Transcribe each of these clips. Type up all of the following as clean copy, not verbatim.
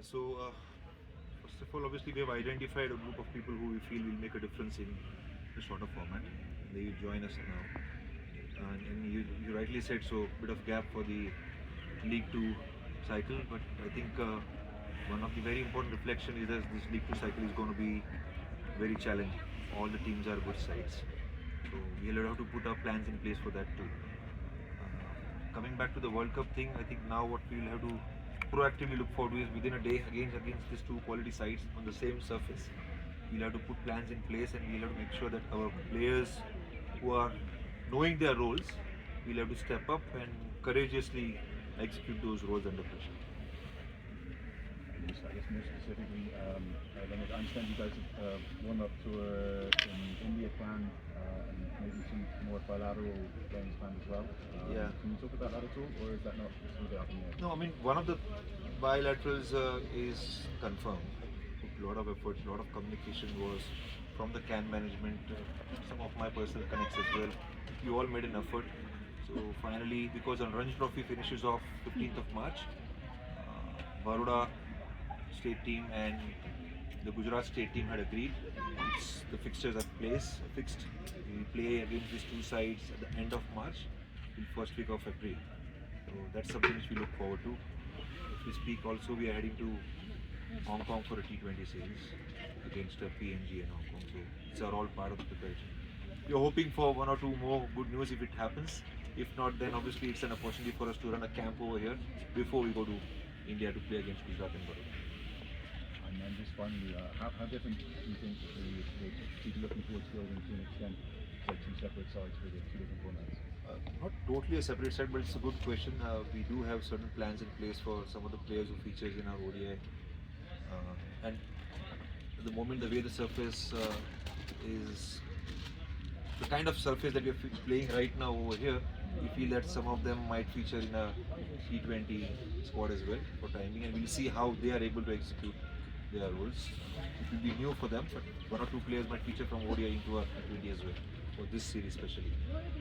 First of all, obviously, we have identified a group of people who we feel will make a difference in the shorter format. They will join us now. And you rightly said so, bit of gap for the League 2 cycle, but I think one of the very important reflection is that this League 2 cycle is going to be very challenging. All the teams are good sides. So we'll have to put our plans in place for that too. Coming back to the World Cup thing, I think now what we will have to proactively look forward to is within a day against these two quality sides on the same surface. We'll have to put plans in place and we'll have to make sure that our players who are knowing their roles, we'll have to step up and courageously execute those roles under pressure. I guess more specifically, Leonard, I understand you guys have warm-up tour in India planned and maybe some more bilateral games planned as well. Yeah. Can you talk about that at all, or is that not sort of up in the air? No, I mean, one of the bilaterals is confirmed. A lot of effort, a lot of communication was from the CAN management, some of my personal connects as well. We all made an effort. So finally, because the Ranji Trophy finishes off 15th of March, Baroda state team and the Gujarat state team had agreed. The fixtures are fixed. We play against these two sides at the end of March, in first week of April. So that's something which we look forward to. As we speak, also we are heading to Hong Kong for a T20 series against PNG and Hong Kong. So these are all part of the preparation. We are hoping for one or two more good news if it happens. If not, then obviously it's an opportunity for us to run a camp over here before we go to India to play against Gujarat and Baroda. And then just finally, how different do you think the people looking towards building to an extent, say two separate sides with two different formats? Not totally a separate side, but it's a good question. We do have certain plans in place for some of the players who features in our ODI. And at the moment, the way the surface is the kind of surface that we are playing right now over here, we feel that some of them might feature in a T20 squad as well for timing, and we'll see how they are able to execute their roles. It will be new for them, but one or two players might feature from ODI into a T20 as well for this series especially.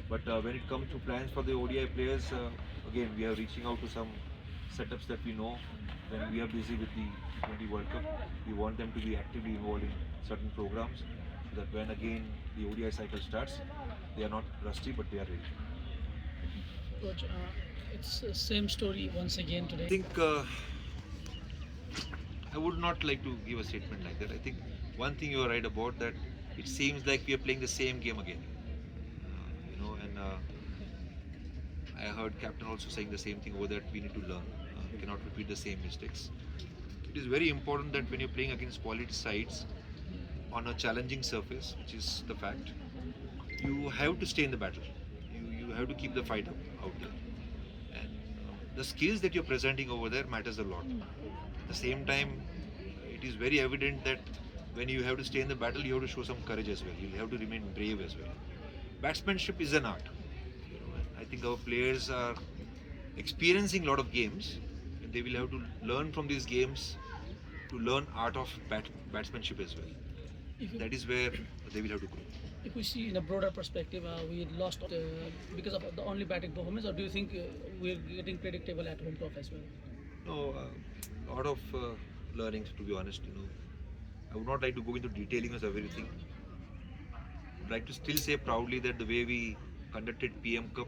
But when it comes to plans for the ODI players, again we are reaching out to some setups that we know. When we are busy with the T20 World Cup, we want them to be actively involved in certain programs so that when again the ODI cycle starts, they are not rusty but they are ready. Coach, it's the same story once again today. I think I would not like to give a statement like that. I think one thing you are right about, that it seems like we are playing the same game again. And I heard captain also saying the same thing over that we need to learn. Cannot repeat the same mistakes. It is very important that when you're playing against quality sides on a challenging surface, which is the fact, you have to stay in the battle. You have to keep the fight out there. And the skills that you're presenting over there matters a lot. At the same time, it is very evident that when you have to stay in the battle, you have to show some courage as well. You have to remain brave as well. Batsmanship is an art. I think our players are experiencing a lot of games, and they will have to learn from these games to learn art of batsmanship as well. That is where they will have to grow. If we see in a broader perspective, we lost because of the only batting performance, or do you think we're getting predictable at home turf as well? No, a lot of learnings, to be honest. I would not like to go into detailing of everything. I would like to still say proudly that the way we conducted PM Cup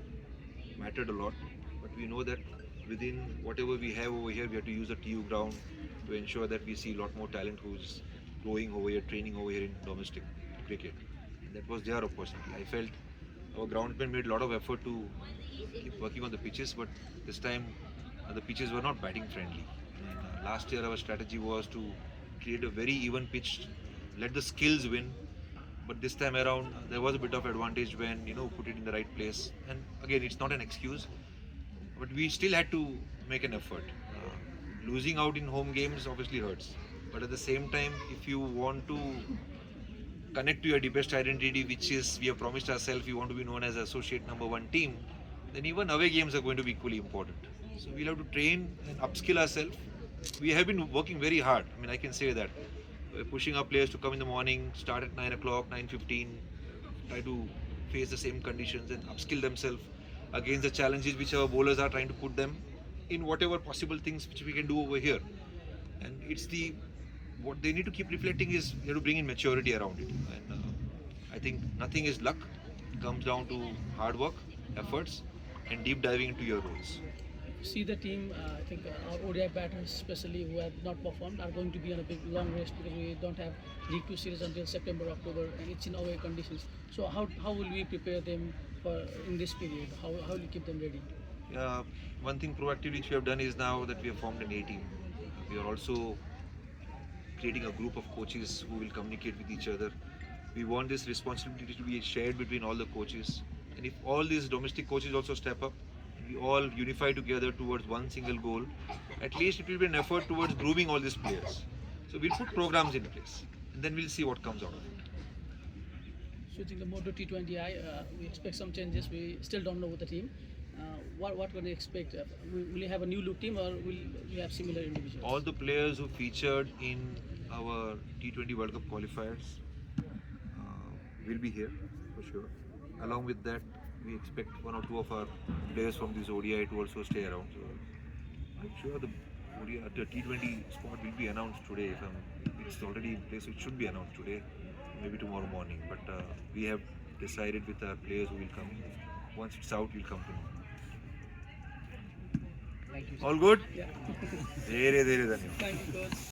mattered a lot. But we know that within whatever we have over here, we have to use a TU ground to ensure that we see a lot more talent who's growing over here, training over here in domestic cricket. And that was their opportunity. I felt our groundsmen made a lot of effort to keep working on the pitches, but this time the pitches were not batting friendly. And last year our strategy was to create a very even pitch, let the skills win. But this time around there was a bit of advantage when put it in the right place. And again, it's not an excuse, but we still had to make an effort. Losing out in home games obviously hurts, but at the same time, if you want to connect to your deepest identity, which is we have promised ourselves we want to be known as associate number one team, then even away games are going to be equally important. So we'll have to train and upskill ourselves. We have been working very hard. I mean, I can say that. We're pushing our players to come in the morning, start at 9 o'clock, 9:15, try to face the same conditions and upskill themselves against the challenges which our bowlers are trying to put them in, whatever possible things which we can do over here. And it's the what they need to keep reflecting is they have to bring in maturity around it. And I think nothing is luck. It comes down to hard work, efforts, and deep diving into your roles. See the team, I think our ODI batters, especially who have not performed, are going to be on a big long rest because we don't have League 2 series until September, October, and it's in away conditions. So how will we prepare them for in this period? How will we keep them ready? One thing proactively which we have done is now that we have formed an A team. We are also creating a group of coaches who will communicate with each other. We want this responsibility to be shared between all the coaches. And if all these domestic coaches also step up, we all unify together towards one single goal, at least it will be an effort towards grooming all these players. So we'll put programs in place and then we'll see what comes out of it. Switching the mode to T20I, we expect some changes. We still don't know with the team. What can we expect? Will you have a new look team or will we have similar individuals? All the players who featured in our T20 World Cup qualifiers will be here for sure. Along with that, we expect one or two of our players from this ODI to also stay around. So I'm sure the ODI, the T20 squad will be announced today. It's already in place, so it should be announced today, maybe tomorrow morning. But we have decided with our players who will come. Once it's out, we'll come to know. Thank you. All good? Yeah. Dhere dhere dhanyawad. Thank you, coach.